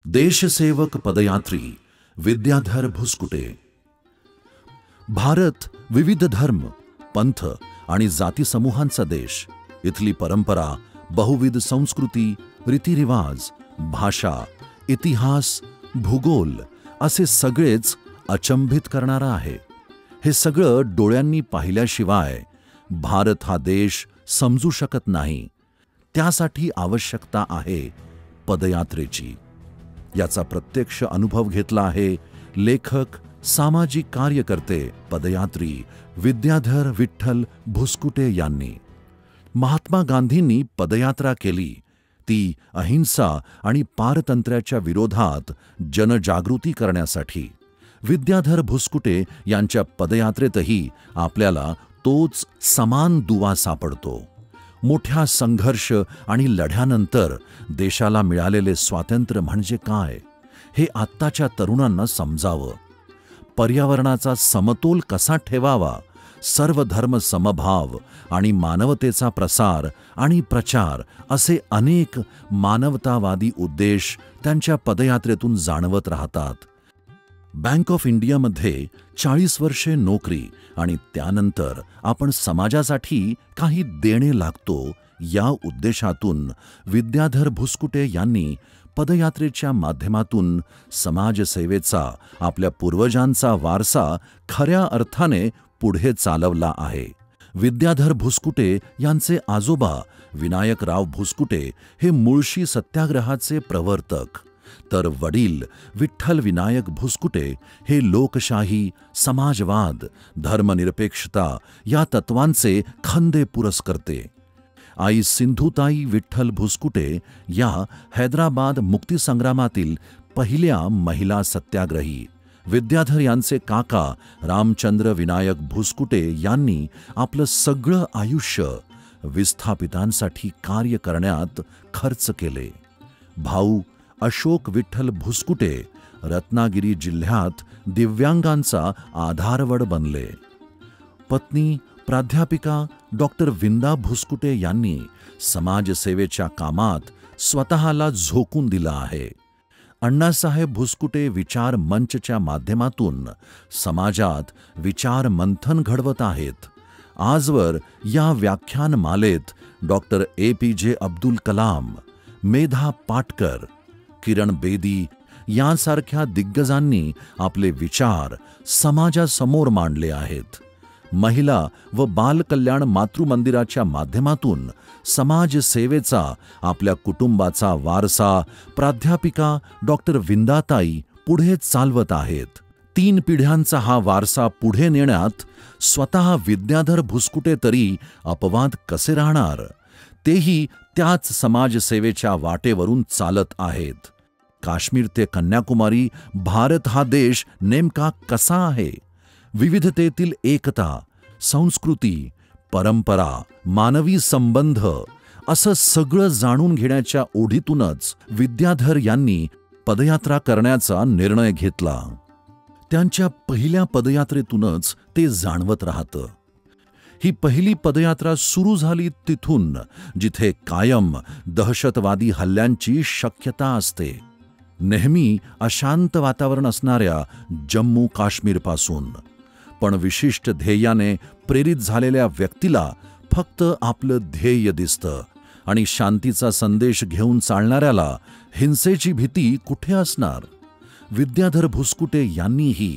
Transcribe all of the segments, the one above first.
देशसेवक पदयात्री विद्याधर भुस्कुटे। भारत विविध धर्म, पंथ आणि जाती समूहांचा देश। इथली परंपरा, बहुविध संस्कृती, रीतिरिवाज, भाषा, इतिहास, भूगोल असे सगळेच अचंबित करणारा आहे। हे सगळं डोळ्यांनी पाहिल्याशिवाय भारत हा देश समजू शकत नाही। त्यासाठी आवश्यकता आहे पदयात्रेची। याचा प्रत्यक्ष अनुभव घेतला आहे लेखक, सामाजिक कार्यकर्ते, पदयात्री विद्याधर विठ्ठल भुस्कुटे यांनी। महात्मा गांधींनी पदयात्रा केली, ती अहिंसा आणि पारतंत्र्याच्या विरोधात जनजागृती करण्यासाठी। विद्याधर भुस्कुटे यांच्या पदयात्रेतही आपल्याला तोच समान दुवा सापडतो। मोठ्या संघर्ष आणि लढ्यानंतर देशाला मिळालेले स्वातंत्र्य म्हणजे काय, हे आत्ताच्या तरुणांना समजावं। पर्यावरणाचा समतोल कसा ठेवावा, सर्व धर्म समभाव आणि मानवतेचा प्रसार आणि प्रचार असे अनेक मानवतावादी उद्देश त्यांच्या पदयात्रेतून जाणवत राहतात। बँक ऑफ इंडियामध्ये 40 वर्षे नोकरी आणि त्यानंतर आपण समाजासाठी काही देणे लागतो, या उद्देशातून विद्याधर भुस्कुटे यांनी पदयात्रेच्या माध्यमातून समाजसेवेचा, आपल्या पूर्वजांचा वारसा खऱ्या अर्थाने पुढे चालवला आहे। विद्याधर भुस्कुटे यांचे आजोबा विनायकराव भुस्कुटे हे मुळशी सत्याग्रहाचे प्रवर्तक, तर वडील विठ्ठल विनायक भुस्कुटे हे लोकशाही, समाजवाद, धर्मनिरपेक्षता या तत्वांचे खंदे पुरस्कर्ते। आई सिंधुताई विठ्ठल भुस्कुटे या हैदराबाद मुक्तीसंग्रामातील पहिल्या महिला सत्याग्रही। विद्याधर यांचे काका रामचंद्र विनायक भुस्कुटे यांनी आपलं सगळं आयुष्य विस्थापितांसाठी कार्य करण्यात खर्च केले। भाऊ अशोक विठ्ठल भुस्कुटे रत्नागिरी जिल्ह्यात दिव्यांगांचा आधारवड बनले। पत्नी प्राध्यापिका डॉक्टर विंदा भुस्कुटे यांनी समाजसेवेच्या कामात स्वतःला झोकून दिला आहे। अण्णासाहेब भुस्कुटे विचार मंचच्या माध्यमातून समाजात विचार मंथन घडवत आहेत। आजवर या व्याख्यानमालेत डॉक्टर APJ अब्दुल कलाम, मेधा पाटकर, किरण बेदी यांसारख्या दिग्गजांनी आपले विचार समाजासमोर मांडले आहेत। महिला व बालकल्याण मातृमंदिराच्या माध्यमातून समाजसेवेचा, आपल्या कुटुंबाचा वारसा प्राध्यापिका डॉक्टर विंदाताई पुढे चालवत आहेत। 3 पिढ्यांचा हा वारसा पुढे नेण्यात स्वतः विद्याधर भुस्कुटे तरी अपवाद कसे राहणार, तेही त्याच समाजसेवेच्या वाटेवरून चालत आहेत। काश्मीर ते कन्याकुमारी भारत हा देश नेमका कसा आहे, विविधतेतील एकता, संस्कृती, परंपरा, मानवी संबंध असं सगळं जाणून घेण्याच्या ओढीतूनच विद्याधर यांनी पदयात्रा करण्याचा निर्णय घेतला। त्यांच्या पहिल्या पदयात्रेतूनच ते जाणवत राहतं। ही पहिली पदयात्रा सुरू झाली तिथून, जिथे कायम दहशतवादी हल्ल्यांची शक्यता असते। नेहमी अशांत वातावरण असणाऱ्या जम्मू काश्मीरपासून, पण विशिष्ट ध्येयाने प्रेरित झालेल्या व्यक्तीला फक्त आपलं ध्येय दिसतं आणि शांतीचा संदेश घेऊन चालणाऱ्याला हिंसेची भीती कुठे असणार। विद्याधर भुस्कुटे यांनीही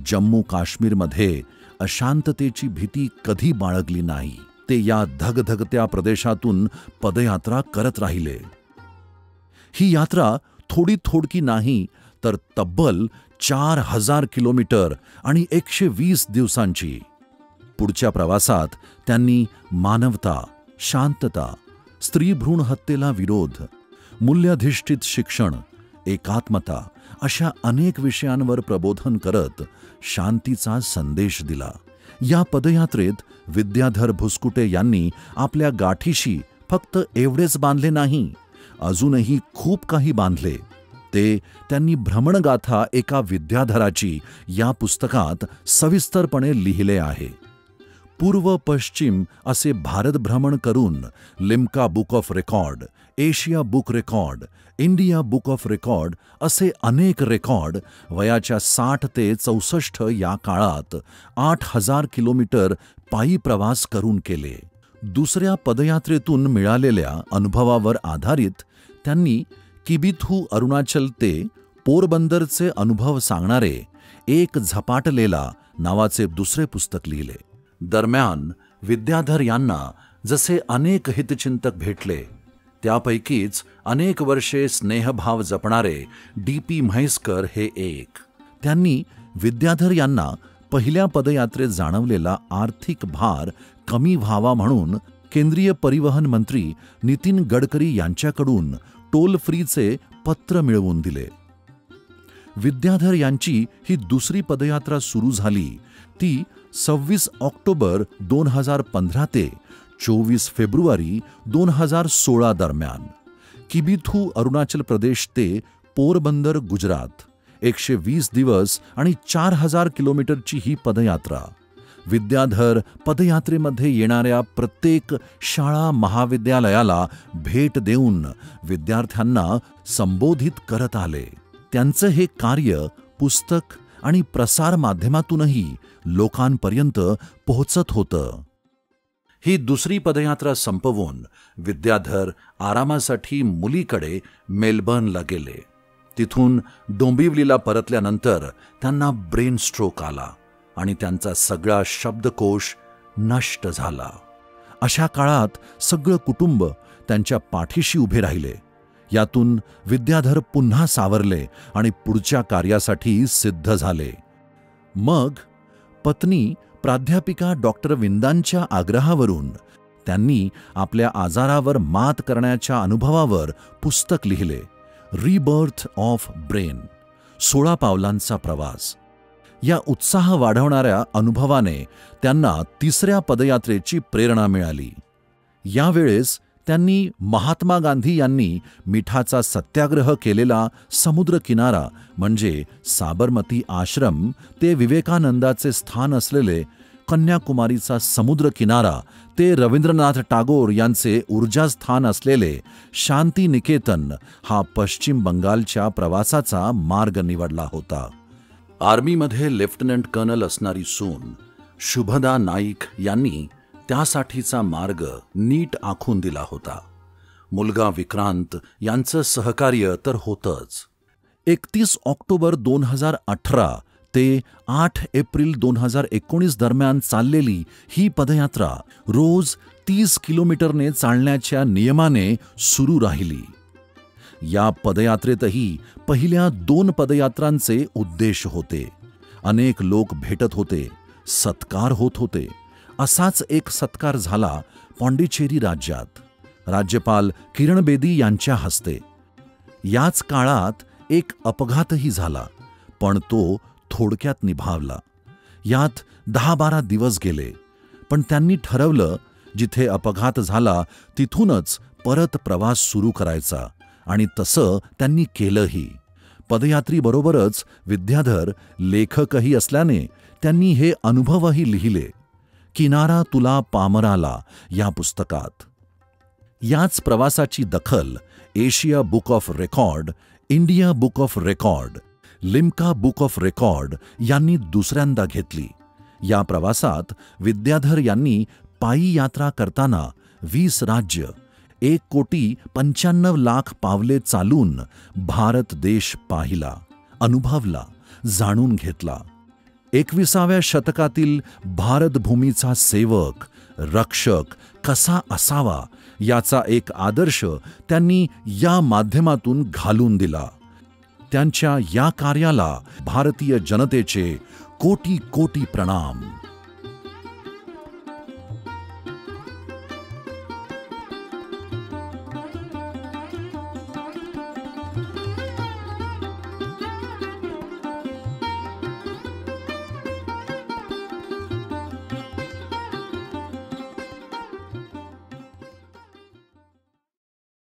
जम्मू काश्मीरमध्ये अशांततेची भीती कधी बाळगली नाही। ते या धगधगत्या प्रदेशातून पदयात्रा करत राहिले। ही यात्रा थोडी थोडकी नाही, तर तब्बल 4000 किलोमीटर आणि 120 दिवसांची। पुढच्या प्रवासात त्यांनी मानवता, शांतता, स्त्री भ्रूण हत्येला विरोध, मूल्याधिष्ठित शिक्षण, एकात्मता अशा अनेक विषयांवर प्रबोधन करत शांतीचा संदेश दिला। या पदयात्रेत विद्याधर भुस्कुटे यांनी आपल्या गाठीशी फक्त एवढेच बांधले नाही, अजूनही खूप काही बांधले। ते त्यांनी भ्रमणगाथा एका विद्याधराची या पुस्तकात सविस्तरपणे लिहिले आहे। पूर्व पश्चिम असे भारत भ्रमण करून Limca book of record Asia book record, India book of record असे अनेक रेकॉर्ड वयाच्या 60 ते 64 या काळात 8,000 किलोमीटर पायी प्रवास करून केले. दुसऱ्या पदयात्रेतून मिळालेल्या अनुभवावर आधारित त्यांनी किबिथू अरुणाचल ते पोरबंदरचे अनुभव सांगणारे एक झपाटलेला नावाचे दुसरे पुस्तक लिहिले. दरम्यान विद्याधर यांना जसे अनेक हितचिंतक भेटले, त्यापैकीच अनेक वर्षे स्नेहभाव जपणारे D.P. म्हैसकर हे एक. त्यांनी विद्याधर यांना पहिल्या पदयात्रेत जाणवलेला आर्थिक भार कमी व्हावा म्हणून केंद्रीय परिवहन मंत्री नितीन गडकरी यांच्याकडून टोल फ्रीचे पत्र मिळवून दिले. विद्याधर यांची ही दुसरी पदयात्रा सुरू झाली ती 26 ऑक्टोबर 2015 ते 24 फेब्रुवारी 2016 दरम्यान. किबिथू अरुणाचल प्रदेश ते पोरबंदर गुजरात 120 दिवस आणि 4,000 किलोमीटरची ही पदयात्रा विद्याधर पदयात्रेमध्ये येणाऱ्या प्रत्येक शाळा महाविद्यालयाला भेट देऊन विद्यार्थ्यांना संबोधित करत आले. त्यांचं हे कार्य पुस्तक आणि प्रसार माध्यमातूनही लोकांपर्यंत पोहोचत होतं. ही दुसरी पदयात्रा संपवून विद्याधर आरामासाठी मुलीकडे मेलबर्नला गेले. तिथून डोंबिवलीला परतल्यानंतर त्यांना ब्रेन स्ट्रोक आला आणि त्यांचा सगळा शब्दकोश नष्ट झाला. अशा काळात सगळं कुटुंब त्यांच्या पाठीशी उभे राहिले. यातून विद्याधर पुन्हा सावरले आणि पुढच्या कार्यासाठी सिद्ध झाले. मग पत्नी प्राध्यापिका डॉक्टर विंदांच्या आग्रहावरून त्यांनी आपल्या आजारावर मात करण्याच्या अनुभवावर पुस्तक लिहिले. रिबर्थ ऑफ ब्रेन, 16 पावलांचा प्रवास. या उत्साह वाढवणाऱ्या अनुभवाने त्यांना तिसऱ्या पदयात्रेची प्रेरणा मिळाली. यावेळेस त्यांनी महात्मा गांधी यांनी मिठाचा सत्याग्रह केलेला समुद्र किनारा म्हणजे साबरमती आश्रम ते विवेकानंदाचे स्थान असलेले कन्याकुमारीचा समुद्र किनारा ते रवींद्रनाथ टागोर यांचे ऊर्जास्थान असलेले शांती निकेतन हा पश्चिम बंगालच्या प्रवासाचा मार्ग निवडला होता. आर्मीमध्ये लेफ्टनंट कर्नल असणारी सून शुभदा नाईक यांनी त्यासाठीचा मार्ग नीट आखून दिला होता. मुलगा विक्रांत यांचं सहकार्य तर होतंच. 31 ऑक्टोबर 2018 ते 8 एप्रिल 2019 दरम्यान चाललेली ही पदयात्रा रोज 30 किलोमीटरने चालण्याच्या नियमाने सुरू राहिली. या पदयात्रेतही पहिल्या 2 पदयात्रांचे उद्देश होते. अनेक लोक भेटत होते, सत्कार होत होते. असाच एक सत्कार झाला पाँडिचेरी राज्यात राज्यपाल किरण बेदी यांच्या हस्ते. याच काळात एक अपघातही झाला, पण तो थोडक्यात निभावला. यात 10-12 दिवस गेले, पण त्यांनी ठरवलं जिथे अपघात झाला तिथूनच परत प्रवास सुरू करायचा आणि तसं त्यांनी केलंही. पदयात्रीबरोबरच विद्याधर लेखकही असल्याने त्यांनी हे अनुभवही लिहिले. किनारा तुला पामराला या पुस्तकात. याच प्रवासाची दखल Asia book of record, India book of record, Limca book of record यांनी दुसऱ्यांदा घेतली. या प्रवासात विद्याधर यांनी पायी यात्रा करताना 20 राज्य, 1,95,00,000 पावले चालून भारत देश पाहिला, अनुभवला, जाणून घेतला. 21व्या शतकातील भारतभूमीचा सेवक, रक्षक कसा असावा याचा एक आदर्श त्यांनी या माध्यमातून घालून दिला. त्यांच्या या कार्याला भारतीय जनतेचे कोटी कोटी प्रणाम.